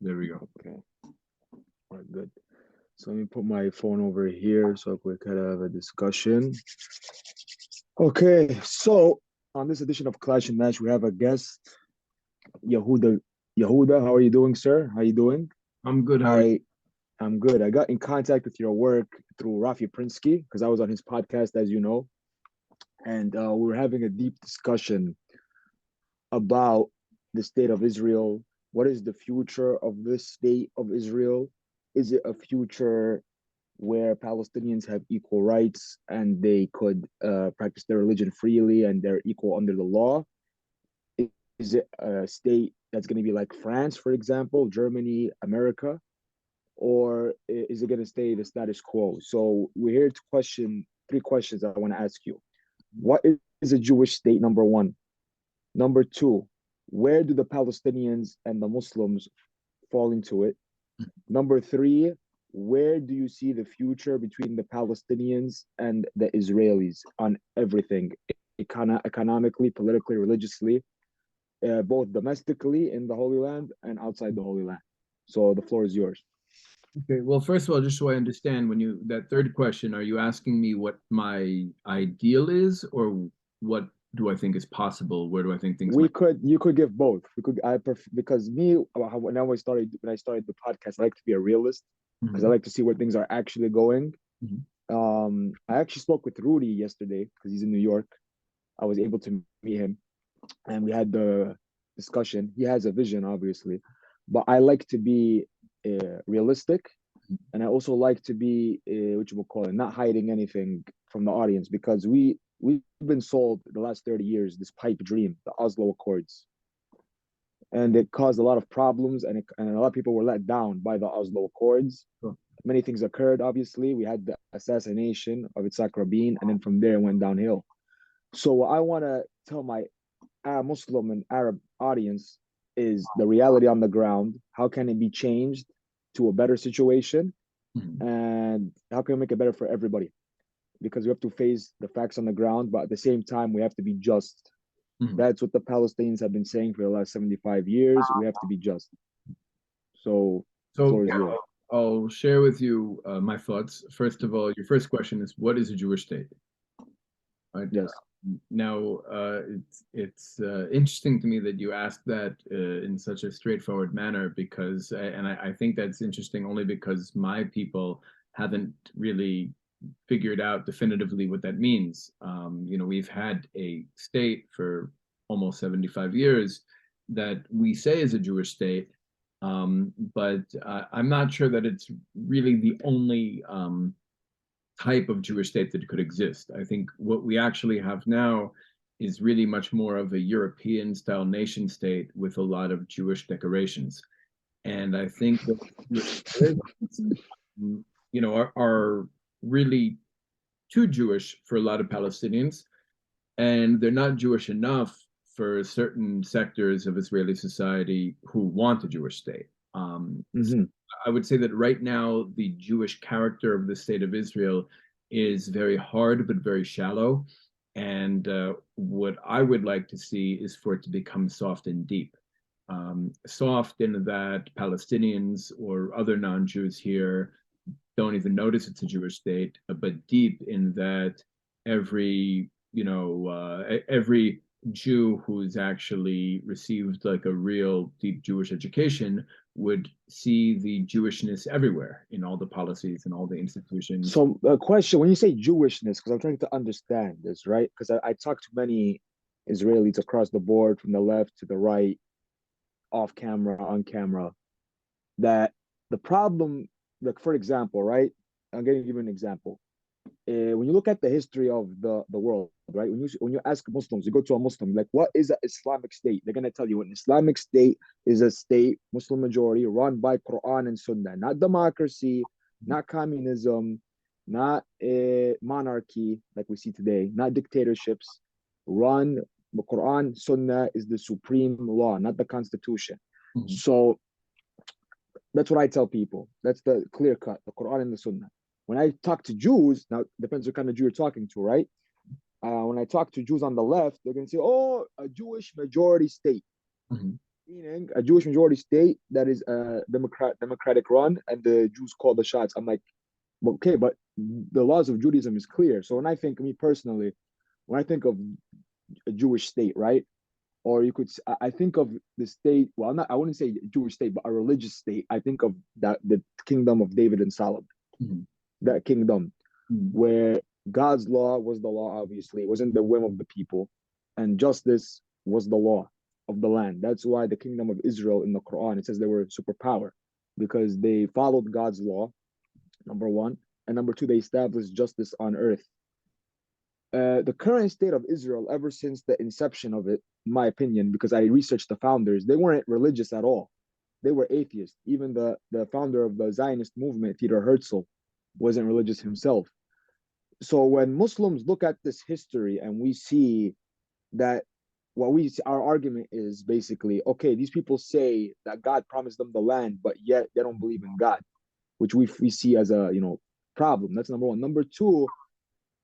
There we go. Okay. All right, good. So let me put my phone over here so we could have a discussion. Okay, so on this edition of Clash and Nash, we have a guest, Yehuda. Yehuda, how are you doing, sir? How are you doing? I'm good. How are you? I I'm good. I got in contact with your work through Rafi Prinsky because I was on his podcast, as you know, and we were having a deep discussion about the state of Israel. What is the future of this state of Israel? Is it a future where Palestinians have equal rights and they could practice their religion freely and they're equal under the law? Is it a state that's going to be like France, for example, Germany, America? Or is it going to stay the status quo? So we're here to question three questions I want to ask you. What is a Jewish state, number one? Number two, where do the Palestinians and the Muslims fall into it? Number three, where do you see the future between the Palestinians and the Israelis on everything, economically, politically, religiously, both domestically in the Holy Land and outside the Holy Land? So the floor is yours. Okay. Well, first of all, just so I understand, when you that third question, are you asking me what my ideal is, or what do I think is possible? Where do I think things might? You could give both. We could because me when I started the podcast, I like to be a realist because I Mhm. like to see where things are actually going. Mhm. I actually spoke with Rudy yesterday because he's in New York. I was able to meet him and we had the discussion. He has a vision, obviously, but I like to be realistic, and I also like to be what you will call it, not hiding anything from the audience because we've been sold the last 30 years this pipe dream, the Oslo Accords, and it caused a lot of problems, and a lot of people were let down by the Oslo Accords. Sure. Many things occurred. Obviously, we had the assassination of Itzhak Rabin, and then from there it went downhill. So what I want to tell my Muslim and Arab audience is the reality on the ground. How can it be changed to a better situation? Mhm. And how can we make it better for everybody? Because we have to face the facts on the ground, but at the same time, we have to be just. Mhm. That's what the Palestinians have been saying for the last 75 years. We have to be just. So the So floor is yours. I'll share with you my thoughts. First of all, your first question is, what is a Jewish state? Right. Yes. Now, it's interesting to me that you asked that in such a straightforward manner because, and I think that's interesting only because my people haven't really figured out definitively what that means. We've had a state for almost 75 years that we say is a Jewish state, but I'm not sure that it's really the only type of Jewish state that could exist. I think what we actually have now is really much more of a European style nation state with a lot of Jewish decorations. And I think that Jewish decorations, are really too Jewish for a lot of Palestinians, and they're not Jewish enough for certain sectors of Israeli society who want a Jewish state. So Mm-hmm. I would say that right now, the Jewish character of the state of Israel is very hard but very shallow. And what I would like to see is for it to become soft and deep. Soft in that Palestinians or other non Jews here don't even notice it's a Jewish state, but deep in that every Jew who's actually received like a real deep Jewish education would see the Jewishness everywhere in all the policies and all the institutions. So, a question: when you say Jewishness, because I'm trying to understand this, right? Because I talk to many Israelis across the board, from the left to the right, off camera, on camera, that the problem, like for example, right? I'm going to give you an example. When you look at the history of the world, right? When you ask Muslims, you go to a Muslim, like, what is an Islamic state? They're gonna tell you an Islamic state is a state, Muslim majority, run by Quran and Sunnah, not democracy, not communism, not monarchy like we see today, not dictatorships. Run the Quran, Sunnah is the supreme law, not the constitution. Mhm. So that's what I tell people. That's the clear cut, the Quran and the Sunnah. When I talk to Jews, now depends what kind of Jew you're talking to, right? When I talk to Jews on the left, they're going to say, "Oh, a Jewish majority state." Mhm. meaning a Jewish majority state that is democratic run, and the Jews call the shots. I'm like, okay, but the laws of Judaism is clear. So when I think, me personally, when I think of a Jewish state, right? Or you could, I think of the state. Well, not, I wouldn't say Jewish state, but a religious state. I think of that the kingdom of David and Solomon, Mhm. that kingdom Mhm. where God's law was the law. Obviously, it wasn't the whim of the people, and justice was the law of the land. That's why the kingdom of Israel in the Quran, it says they were a superpower because they followed God's law. Number one, and number two, they established justice on earth. The current state of Israel, ever since the inception of it, in my opinion, because I researched the founders, they weren't religious at all. They were atheists. Even the founder of the Zionist movement, Theodor Herzl, wasn't religious himself. So when Muslims look at this history and we see that what we our argument is basically, okay, these people say that God promised them the land, but yet they don't believe in God, which we see as a problem. That's number one. Number two,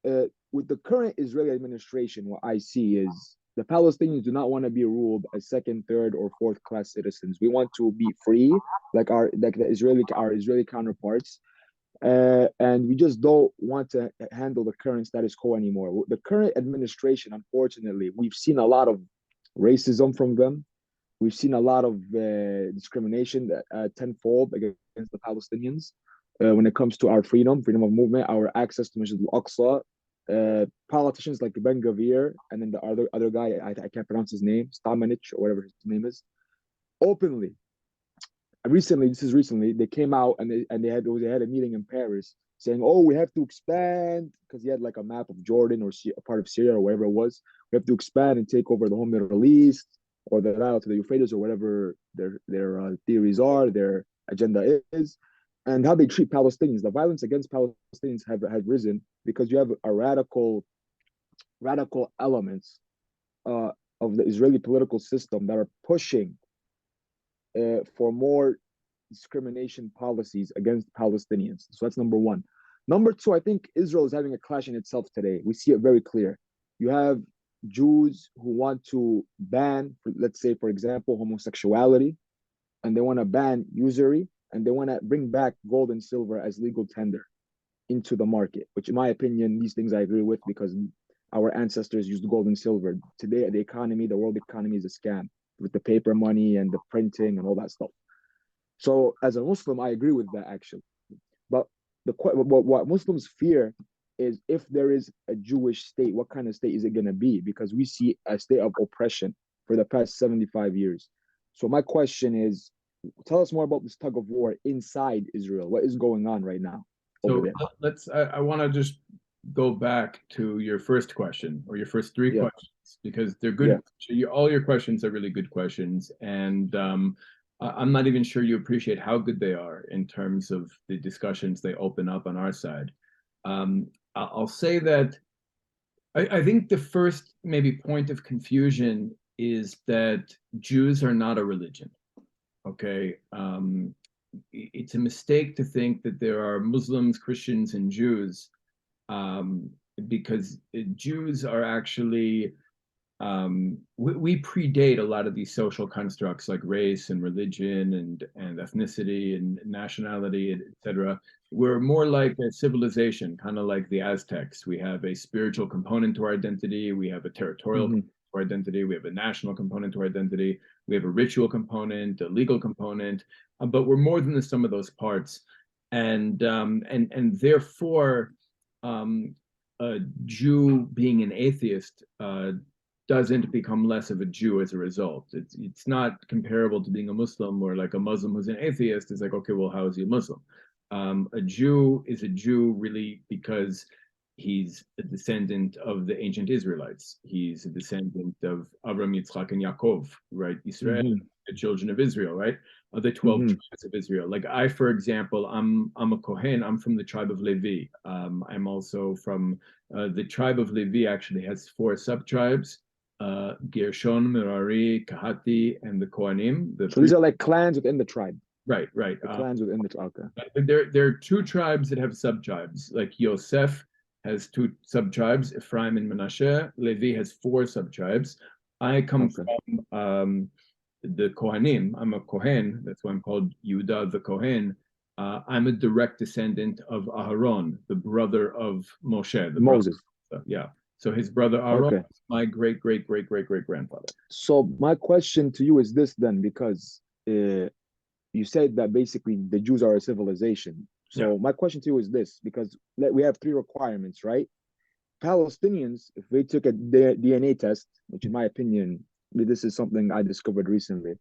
with the current Israeli administration, what I see is the Palestinians do not want to be ruled as second, third, or fourth class citizens. We want to be free, like the Israeli counterparts, and we just don't want to handle the current status quo anymore. The current administration, unfortunately, we've seen a lot of racism from them. We've seen a lot of discrimination tenfold against the Palestinians when it comes to our freedom of movement, our access to Masjid al-Aqsa. Politicians like Ben Gavir and then the other guy, I can't pronounce his name, Stamenich or whatever his name is, openly recently they came out and they had a meeting in Paris saying, oh, we have to expand, because he had like a map of Jordan or a part of Syria or wherever it was. We have to expand and take over the whole Middle East or the Nile to the Euphrates or whatever their theories are, their agenda is, and how they treat Palestinians. The violence against Palestinians have risen because you have a radical elements uh, of the Israeli political system that are pushing for more discrimination policies against Palestinians. So that's number one. Number two, I think Israel is having a clash in itself today. We see it very clear. You have Jews who want to ban, let's say, for example, homosexuality, and they want to ban usury, and they want to bring back gold and silver as legal tender into the market, which, in my opinion, these things I agree with because our ancestors used gold and silver. Today, the economy, the world economy is a scam with the paper money and the printing and all that stuff. So as a Muslim, I agree with that actually. But what Muslims fear is if there is a Jewish state, what kind of state is it going to be? Because we see a state of oppression for the past 75 years. So my question is, tell us more about this tug of war inside Israel. What is going on right now over So there? I want to just go back to your first question or your first three Yeah, questions because they're yeah. good. All your questions are really good questions, and I'm not even sure you appreciate how good they are in terms of the discussions they open up on our side. I'll say that I think the first maybe point of confusion is that Jews are not a religion. Okay. It's a mistake to think that there are Muslims, Christians, and Jews, um, because Jews are actually we predate a lot of these social constructs like race and religion and ethnicity and nationality, etc. We're more like a civilization, kind of like the Aztecs. We have a spiritual component to our identity. We have a territorial component Mm-hmm. to our identity. We have a national component to our identity. We have a ritual component, a legal component, but we're more than the sum of those parts, and therefore. Um, a Jew being an atheist doesn't become less of a Jew as a result. It's not comparable to being a Muslim, or like a Muslim who's an atheist is like, okay, well, how is he a Muslim? A Jew is a Jew really because he's a descendant of the ancient Israelites. He's a descendant of Abraham, Yitzchak, and Yaakov, right? Israel, Mm-hmm. the children of Israel, right? Of the 12 Mm-hmm. tribes of Israel. Like I, for example, I'm a Kohen. I'm from the tribe of Levi. I'm also from the tribe of Levi. Actually, has four sub tribes: Gershon, Merari, Kahati, and the Kohanim. The So these three. are like clans within the tribe. Right, right. The clans within the tribe. Okay. There are two tribes that have sub tribes. Like Yosef has two sub tribes, Ephraim and Menashe. Levi has four sub tribes. I come Okay. from the Kohanim. I'm a Kohen. That's why I'm called Yehuda the Kohen. I'm a direct descendant of Aharon, the brother of Moshe, the brother. Moses. Yeah. So his brother Aaron Okay. is my great great great great great grandfather. So my question to you is this then, because you said that basically the Jews are a civilization. Yeah. So my question to you is this, because we have three requirements, right? Palestinians, if they took a DNA test, which in my opinion, this is something I discovered recently.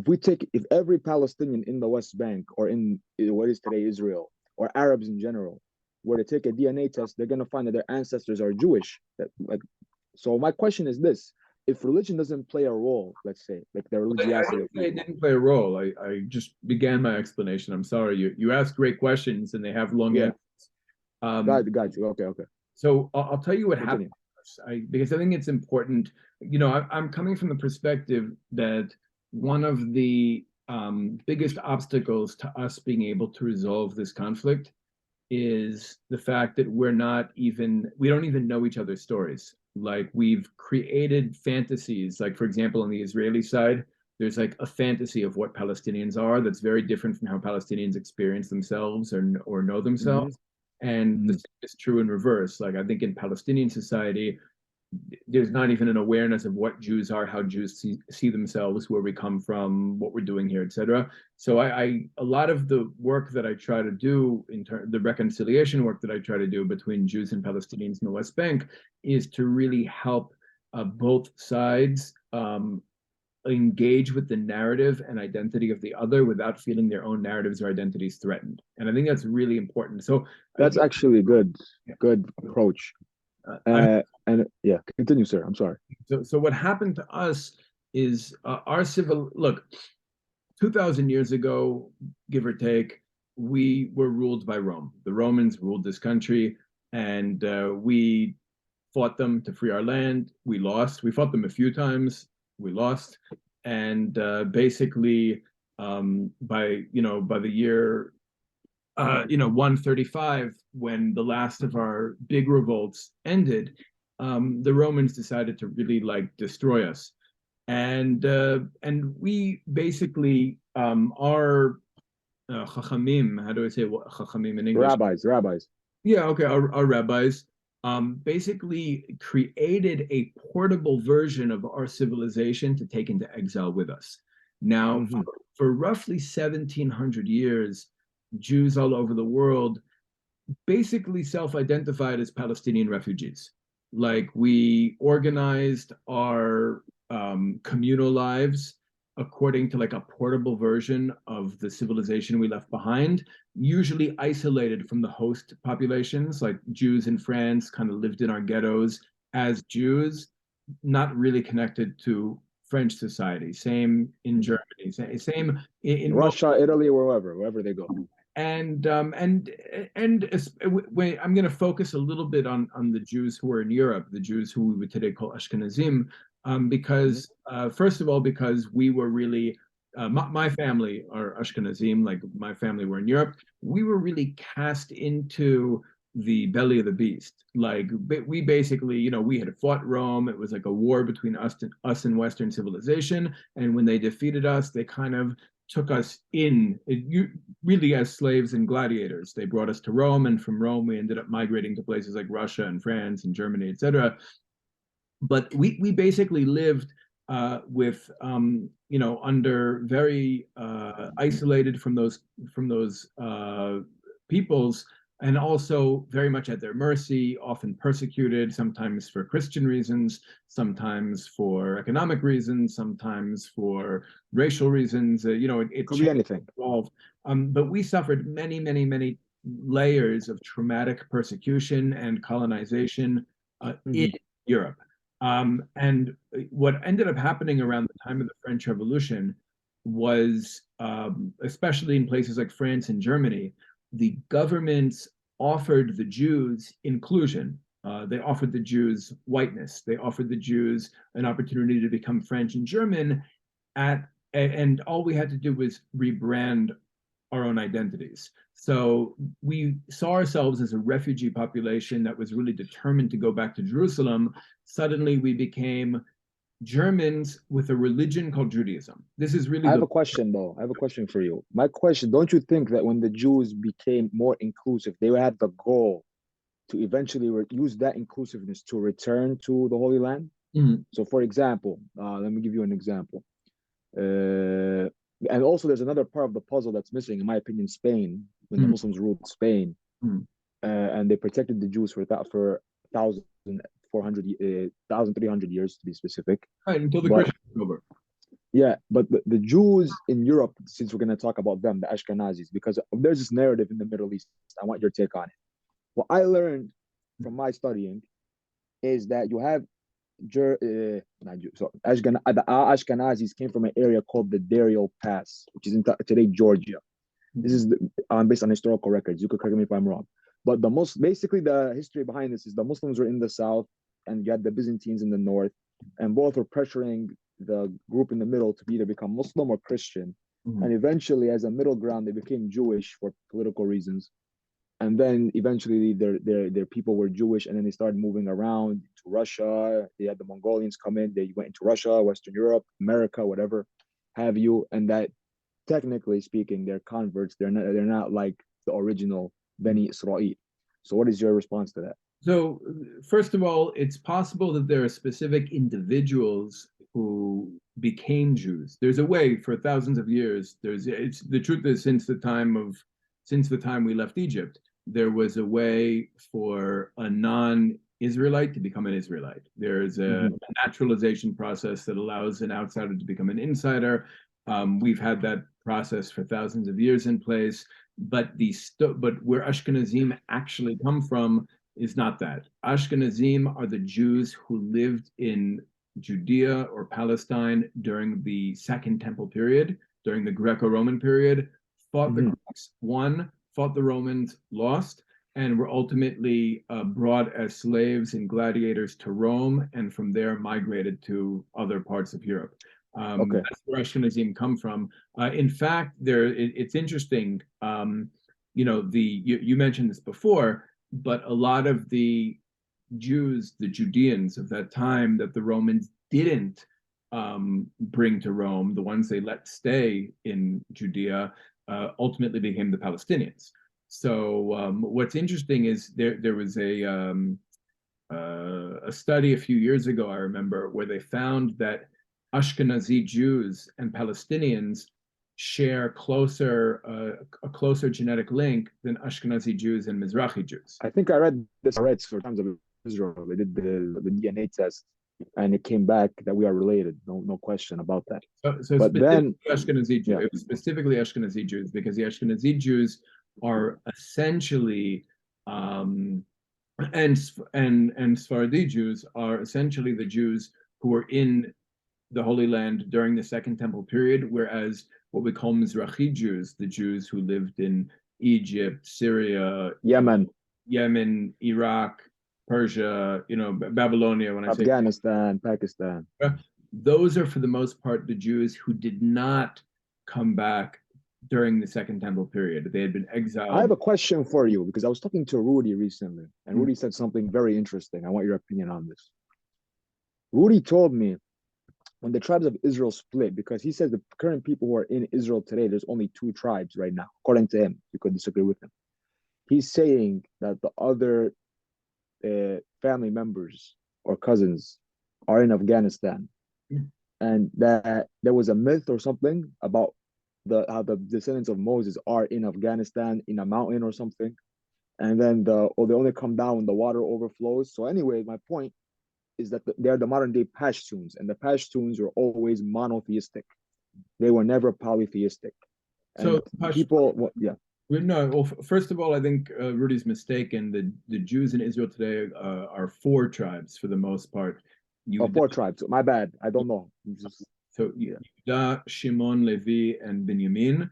If every Palestinian in the West Bank or in what is today Israel or Arabs in general were to take a DNA test, they're gonna find that their ancestors are Jewish. So my question is this: if religion doesn't play a role, let's say, like the I religiosity didn't of say it people. didn't play a role. I just began my explanation. I'm sorry. You asked great questions and they have long Yeah, answers. Um, got you. Okay, okay. so I'll tell you what happened. Continue. Because I think it's important. I'm coming from the perspective that one of the biggest obstacles to us being able to resolve this conflict is the fact that we don't even know each other's stories. Like we've created fantasies, like for example, on the Israeli side, there's like a fantasy of what Palestinians are that's very different from how Palestinians experience themselves or know Mm-hmm, themselves. And the mm-hmm. same is true in reverse. Like I think in Palestinian society, there's not even an awareness of what Jews are, how Jews see themselves, where we come from, what we're doing here, etc. So a lot of the work that I try to do the reconciliation work that I try to do between Jews and Palestinians in the West Bank is to really help both sides engage with the narrative and identity of the other without feeling their own narratives or identities threatened. And I think that's really important. So That's actually a good approach. I'm And yeah, continue, sir. I'm sorry. so what happened to us is our civil look 2,000 years ago, give or take, we were ruled by Rome. The Romans ruled this country, and we fought them to free our land. We lost. We fought them a few times. We lost, and basically, by the year 135, when the last of our big revolts ended, the Romans decided to really like destroy us, and we basically our chachamim. How do I say what chachamim in English? Rabbis. Yeah, okay. Our rabbis basically created a portable version of our civilization to take into exile with us. Now, Mm-hmm. for roughly 1,700 years, Jews all over the world basically self-identified as Palestinian refugees. Like we organized our communal lives according to like a portable version of the civilization we left behind, usually isolated from the host populations. Like Jews in France kind of lived in our ghettos as Jews, not really connected to French society. Same in Mm-hmm. Germany. Same in most. Russia, Italy, wherever they go. And I'm going to focus a little bit on the Jews who are in Europe, the Jews who we would today call Ashkenazim, Mm-hmm. because first of all, because we were really my family are Ashkenazim, like my family were in Europe. We were really cast into the belly of the beast. Like we basically, we had fought Rome. It was like a war between us and Western civilization. And when they defeated us, they kind of took us really as slaves and gladiators. They brought us to Rome, and from Rome we ended up migrating to places like Russia and France and Germany, etc. But we basically lived with under very isolated from those peoples, and also very much at their mercy, often persecuted, sometimes for Christian reasons, sometimes for economic reasons, sometimes for racial reasons. It Could be changed, anything. evolved. But we suffered many, many, many layers of traumatic persecution and colonization in Mm-hmm. Europe. And what ended up happening around the time of the French Revolution was, especially in places like France and Germany, the governments offered the Jews inclusion. They offered the Jews whiteness. They offered the Jews an opportunity to become French and German and all we had to do was rebrand our own identities. So we saw ourselves as a refugee population that was really determined to go back to Jerusalem. Suddenly we became Germans with a religion called Judaism. This is really I have the a question though. I have a question for you. My question, don't you think that when the Jews became more inclusive, they had the goal to eventually use that inclusiveness to return to the Holy Land? Mhm. So, for example, let me give you an example. And also, there's another part of the puzzle that's missing, in my opinion. Spain, when the Mhm. Muslims ruled Spain, Mhm. and they protected the Jews for that for 1,400, 1,300 years to be specific. Right, until the But Christians took over. yeah, but the Jews in Europe, since we're going to talk about them, the Ashkenazis, because there's this narrative in the Middle East. I want your take on it. What I learned from my studying is that you have so the Ashkenazis came from an area called the Dariel Pass, which is in today Georgia. This Mhm. is based on historical records. You could correct me if I'm wrong, but the most basically the history behind this is the Muslims were in the south, and you had the Byzantines in the north, and both were pressuring the group in the middle to either become Muslim or Christian, Mhm. and eventually, as a middle ground, they became Jewish for political reasons, and then eventually their people were Jewish, and then they started moving around to Russia. They had the Mongolians come in. They went into Russia, Western Europe, America, whatever have you, and that technically speaking, they're converts. They're not like the original Beni Israel. So, what is your response to that? So, first of all, it's possible that there are specific individuals who became Jews. There's a way for thousands of years. It's the truth is since the time we left Egypt, there was a way for a non-Israelite to become an Israelite. There's a Mm-hmm. naturalization process that allows an outsider to become an insider. We've had that process for thousands of years in place, but but where Ashkenazim actually come from is not that. Ashkenazim are the Jews who lived in Judea or Palestine during the Second Temple period, during the Greco-Roman period, fought the Mm-hmm. Greeks, won, fought the Romans, lost, and were ultimately brought as slaves and gladiators to Rome, and from there migrated to other parts of Europe. Okay. That's where Ashkenazim come from. In fact, it's interesting. You mentioned this before, but a lot of the Jews, the Judeans of that time that the Romans didn't bring to Rome, the ones they let stay in Judea, ultimately became the Palestinians. So what's interesting is there was a study a few years ago, I remember, where they found that Ashkenazi Jews and Palestinians share a closer genetic link than Ashkenazi Jews and Mizrahi Jews. I think I read this already for times of Israel. They did the DNA test, and it came back that we are related. No question about that. So But specifically then, Ashkenazi Jews, yeah, it was specifically Ashkenazi Jews because the Ashkenazi Jews are essentially um, and Sephardi Jews are essentially the Jews who were in the Holy Land during the Second Temple period, whereas what we call Mizrahi Jews, the Jews who lived in Egypt, Syria, Yemen, Iraq, Persia, Babylonia. When I say Afghanistan, Pakistan. those are for the most part the Jews who did not come back during the Second Temple period. They had been I exiled. have a question for you because I was talking to Rudy recently, and Mm. Rudy said something very interesting. I want your opinion on this. Rudy told me when the tribes of Israel split, because he says the current people who are in Israel today, there's only two tribes right now, according to him. You could disagree with him. He's saying that the other family members or cousins are in Afghanistan, and that there was a myth or something about the how the descendants of Moses are in Afghanistan in a mountain or something, and then they only come down when the water overflows. So anyway, my point is that they're the modern day Pashtuns, and the Pashtuns were always monotheistic. They were never polytheistic. So And people, well, yeah, no, well, first of all, I think Rudy's mistaken. The Jews in Israel today are four tribes for the most part. or Yehuda, four tribes. My bad. I don't know. Just, so yeah. Yehuda, Shimon, Levi, and Benjamin.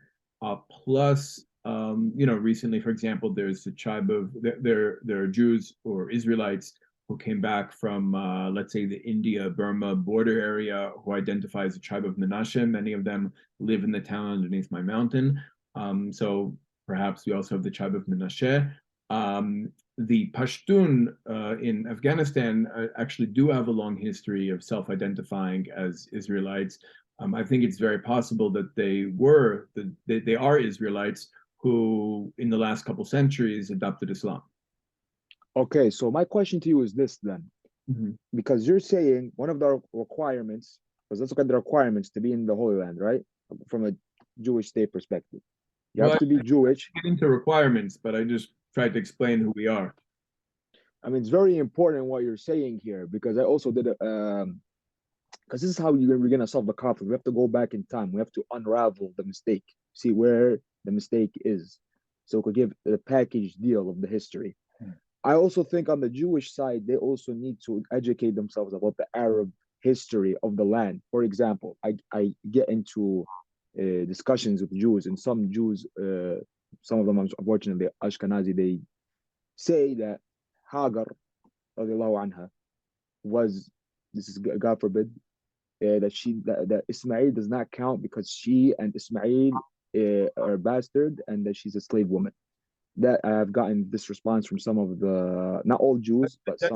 Plus, recently, for example, there's a tribe of there are Jews or Israelites who came back from, let's say, the India-Burma border area, who identify as a tribe of Menashe. Many of them live in the town underneath my mountain. So perhaps we also have the tribe of Menashe. Um, the Pashtun in Afghanistan actually do have a long history of self-identifying as Israelites. I think it's very possible that they are Israelites who, in the last couple centuries, adopted Islam. Okay, so my question to you is this then, Mhm. because you're saying one of the requirements, because let's look at the requirements to be in the Holy Land, right? From a Jewish state perspective, you Well, have I to be Jewish. get into requirements, but I just tried to explain who we are. I mean, it's very important what you're saying here because I also did a because this is how we're gonna solve the conflict. We have to go back in time. We have to unravel the mistake, see where the mistake is, so we could give a package deal of the history. I also think on the Jewish side, they also need to educate themselves about the Arab history of the land. For example, I get into discussions with Jews, and some Jews, some of them unfortunately Ashkenazi, they say that Hagar, radiallahu anha, was, this is God forbid, that Ismail does not count because she and Ismail are bastard and that she's a slave woman. That I have gotten this response from some of the, not all Jews, but That's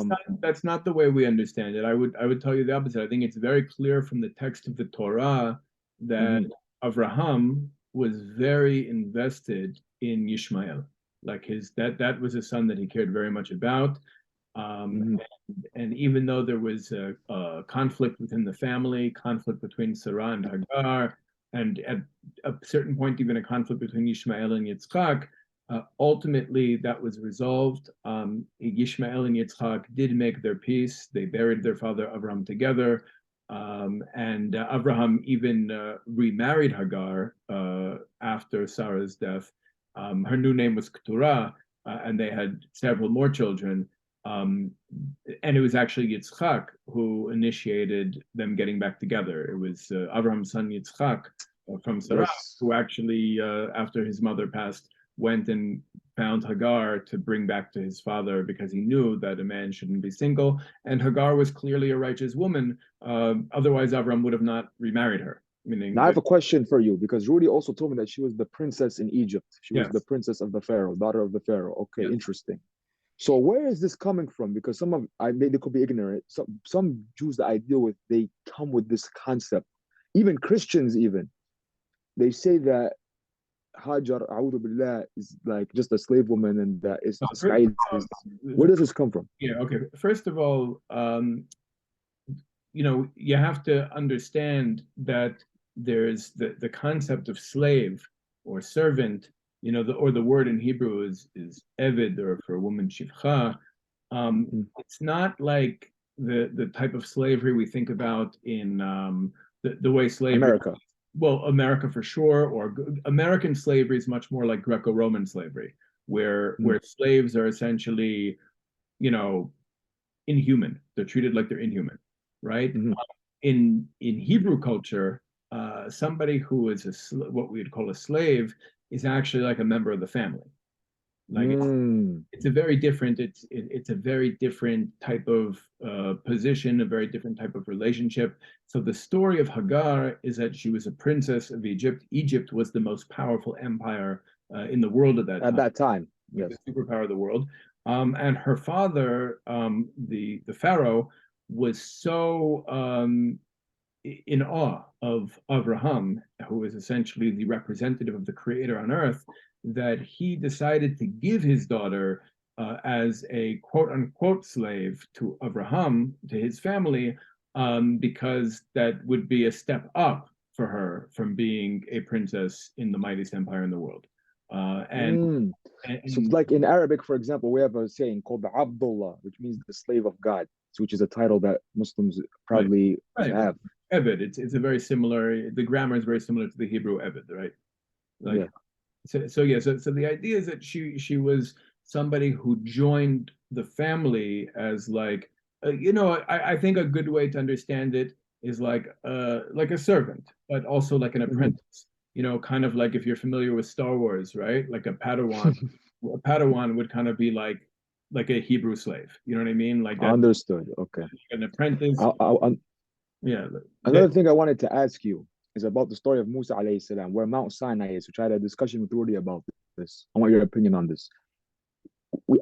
some. not the way we understand it. I would tell you the opposite. I think it's very clear from the text of the Torah that Mhm, Avraham was very invested in Yishmael. Like that was a son that he cared very much about. Um, mhm. and even though there was a conflict within the family, conflict between Sarah and Hagar, and at a certain point, even a conflict between Yishmael and Yitzchak, ultimately that was resolved. Yishmael and Yitzchak did make their peace. They buried their father Abraham together. And Abraham even remarried Hagar after Sarah's death. Her new name was Keturah, and they had several more children. Um, and it was actually Yitzchak who initiated them getting back together. It was Abraham's son Yitzchak from Sarah Yes, who actually, after his mother passed, went and found Hagar to bring back to his father because he knew that a man shouldn't be single. And Hagar was clearly a righteous woman. Otherwise, Avram would have not remarried her. now Meaning I have that, a question for you because Rudy also told me that she was the princess in Egypt. She was the yes, princess of the Pharaoh, daughter of the Pharaoh. Okay, yes. interesting. So where is this coming from? Because some of I they could be ignorant. Some Jews that I deal with, they come with this concept. Even Christians, even they say that Hajar, a'udhu billah, is like just a slave woman, and that is First Ismail of is. all, Where does this come from? yeah, okay. First of all, you have to understand that there's the concept of slave or servant, or the word in Hebrew is eved, or for a woman, shivcha. Mm, It's not like the type of slavery we think about in the way slavery, America. well, America for sure, or American slavery is much more like Greco-Roman slavery, where Mm, slaves are essentially, you know, inhuman. They're treated like they're inhuman, right? mhm. In Hebrew culture, somebody who is what we would call a slave is actually like a member of the family. Like Mm. it's a very different it's a very different type of position, a very different type of relationship. So the story of Hagar is that she was a princess of Egypt. Egypt was the most powerful empire in the world at that At time, that time, like the yes. superpower of the world. And her father, the pharaoh, was so in awe of Abraham, who is essentially the representative of the creator on earth, that he decided to give his daughter as a quote unquote slave to Abraham, to his family, because that would be a step up for her from being a princess in the mightiest empire in the world. Uh, and, Mm. So it's and like in Arabic, for example, we have a saying called Abdullah, which means the slave of God, which is a title that Muslims right, proudly right, have. Ebed. It's a very similar. The grammar is very similar to the Hebrew Ebed, right? Yeah. Like so yeah, so the idea is that she was somebody who joined the family as like I think a good way to understand it is like a servant, but also like an Mhm. apprentice. Kind of like if you're familiar with Star Wars, right? Like a Padawan. A Padawan would kind of be like a Hebrew slave. You know what I mean? Like that, Understood. Okay. an apprentice. I, Yeah, that another thing I wanted to ask you is about the story of Musa alayhi salam, where Mount Sinai is. We tried a discussion with Rudy about this. I want your opinion on this.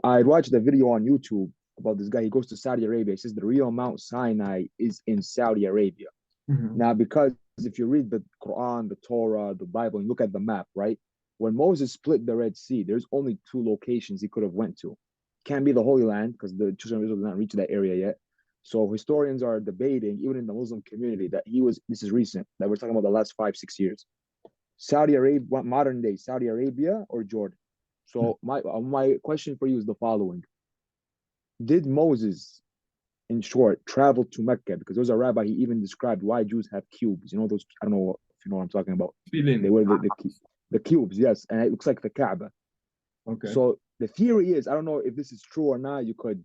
I watched a video on YouTube about this guy. He goes to Saudi Arabia. He says the real Mount Sinai is in Saudi Arabia. Mhm. Now, because if you read the Quran, the Torah, the Bible, and look at the map, right? When Moses split the Red Sea, there's only two locations he could have went to. Can't be the Holy Land because the children of Israel did not reach that area yet. So historians are debating, even in the Muslim community, that he was. This is recent. That we're talking about the last 5, 6 years. Saudi Arabia, modern day Saudi Arabia or Jordan. So my question for you is the following: did Moses, in short, travel to Mecca? Because there's a rabbi, he even described why Jews have cubes. You know those? I don't know if you know what I'm talking about. They Feeling. wear the cubes, yes, and it looks like the Kaaba. Okay. So the theory is, I don't know if this is true or not. We could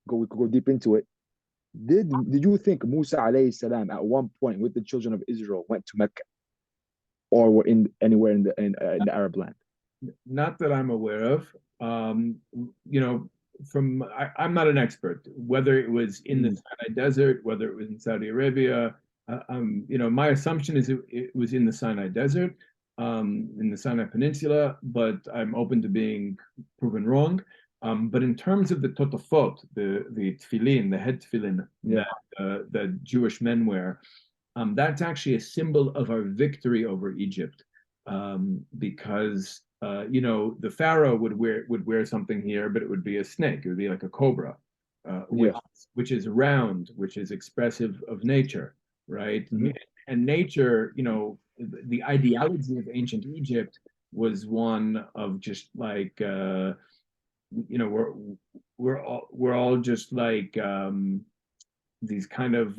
go deep into it. Did you think Musa alayhi salam at one point with the children of Israel went to Mecca or were in anywhere in the Arab land? Not that I'm aware of. You know, I'm not an expert. Whether it was in the Mm, Sinai Desert, whether it was in Saudi Arabia, you know, my assumption is it was in the Sinai Desert, in the Sinai Peninsula, but I'm open to being proven wrong. But in terms of the totafot, the tefillin, the head tefillin yeah. that Jewish men wear, that's actually a symbol of our victory over Egypt, because you know, the pharaoh would wear something here, but it would be a snake. It would be like a cobra, Yeah. which is round, which is expressive of nature, right? Hmm. And nature, you know, the ideology of ancient Egypt was one of just like you know, we're all just like these kind of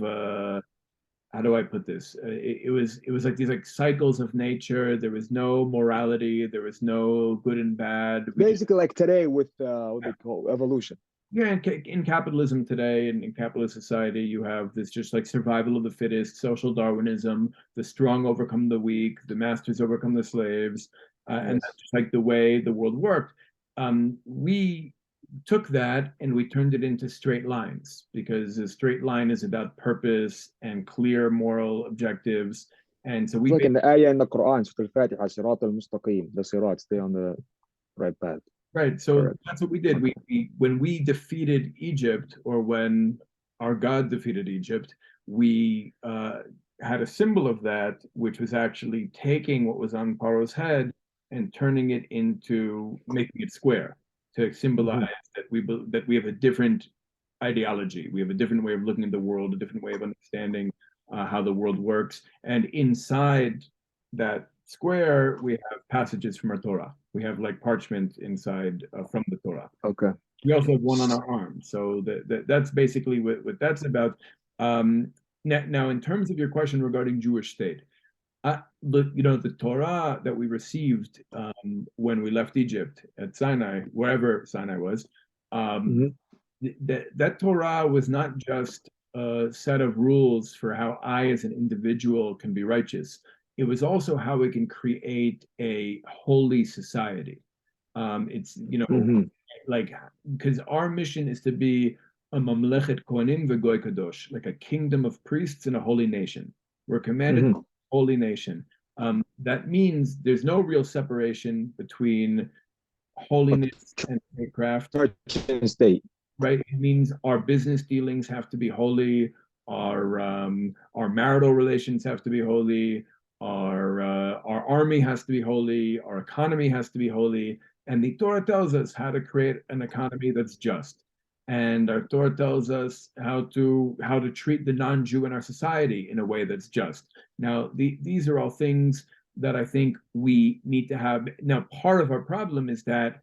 how do I put this? It was like these like cycles of nature. There was no morality. There was no good and bad. We just Basically, like today with what they call evolution. yeah. In capitalism today, in capitalist society, you have this just like survival of the fittest, social Darwinism. The strong overcome the weak. The masters overcome the slaves, and Yes. that's just like the way the world worked. We took that and we turned it into straight lines because a straight line is about purpose and clear moral objectives. And so It's we like basically, in the ayah in the Quran, Surah Al-Fatiha, Sirat al-Mustaqim, the Sirat, stay on the right path. right. So Correct. that's what we did. Okay. We when we defeated Egypt, or when our God defeated Egypt, we had a symbol of that, which was actually taking what was on Paro's head and turning it into making it square to symbolize Hmm. that we have a different ideology. We have a different way of looking at the world, a different way of understanding how the world works. And inside that square, we have passages from our Torah. We have like parchment inside from the Torah. Okay. We also have one on our arm. So that's basically what that's about. Now, in terms of your question regarding Jewish state, you know, the Torah that we received when we left Egypt at Sinai, wherever Sinai was, um, Hmm. that Torah was not just a set of rules for how I, as an individual, can be righteous. It was also how we can create a holy society. It's, you know, Hmm. like, because our mission is to be a mamlechet kohanim v'goy kadosh, like a kingdom of priests and a holy nation. We're commanded to be Hmm. a holy nation. That means there's no real separation between holiness and statecraft, Church and state. right? It means our business dealings have to be holy, our marital relations have to be holy, our army has to be holy, our economy has to be holy, and the Torah tells us how to create an economy that's just. And our Torah tells us how to treat the non-Jew in our society in a way that's just. Now, these are all things that I think we need to have. Now, part of our problem is that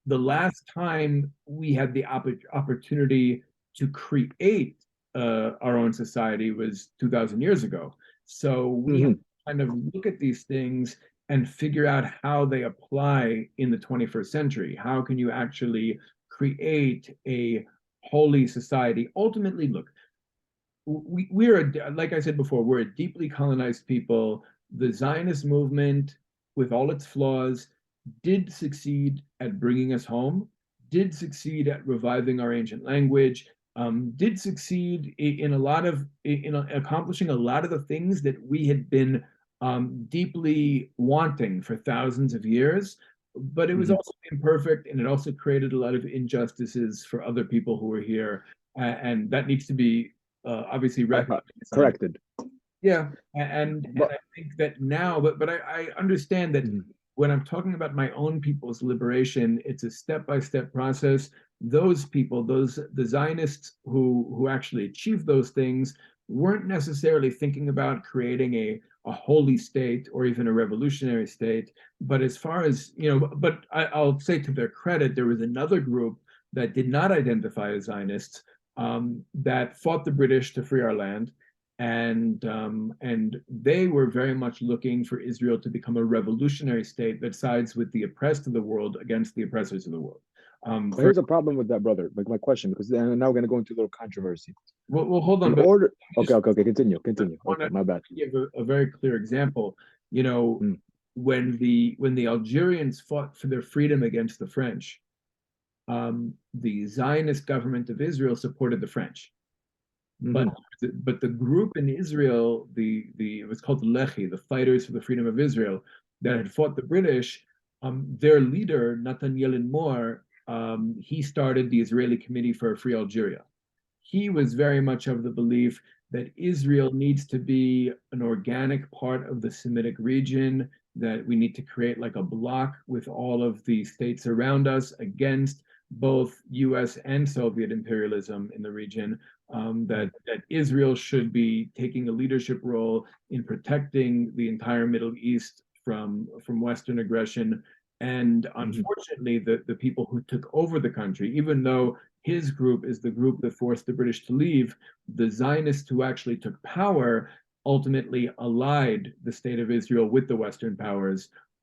the last time we had the opportunity to create our own society was 2,000 years ago. So we have Hmm. to kind of look at these things and figure out how they apply in the 21st century. How can you actually create a holy society? Ultimately, look, we're like I said before, we're a deeply colonized people. The Zionist movement, with all its flaws, did succeed at bringing us home, did succeed at reviving our ancient language, did succeed in a lot of in accomplishing a lot of the things that we had been deeply wanting for thousands of years. but it was Mhm. also imperfect, and it also created a lot of injustices for other people who were here, and that needs to be obviously recognized. Corrected. Yeah, and But I think that now, but I understand that mhm. when I'm talking about my own people's liberation, it's a step-by-step process. Those people, those the Zionists who actually achieved those things, weren't necessarily thinking about creating a holy state or even a revolutionary state. But as far as, but I'll say to their credit, there was another group that did not identify as Zionists, that fought the British to free our land, and they were very much looking for Israel to become a revolutionary state that sides with the oppressed of the world against the oppressors of the world. But For here's a problem with that, brother. Like my question, because then now we're gonna go into a little controversy. well, hold In on, but order, okay, just okay, okay, continue, I continue. want Okay, to my bad. give a very clear example. You know, Mm, when the Algerians fought for their freedom against the French, the Zionist government of Israel supported the French. But mhm, but the group in Israel, the it was called the Lehi, the Fighters for the Freedom of Israel, that had fought the British, their leader Natan Yelin-Mor, he started the Israeli Committee for a Free Algeria. He was very much of the belief that Israel needs to be an organic part of the Semitic region, that we need to create like a bloc with all of the states around us against both US and Soviet imperialism in the region, mhm, that Israel should be taking a leadership role in protecting the entire Middle East from Western aggression. And mhm, unfortunately, the people who took over the country, even though his group is the group that forced the British to leave, the Zionists who actually took power ultimately allied the state of Israel with the Western powers,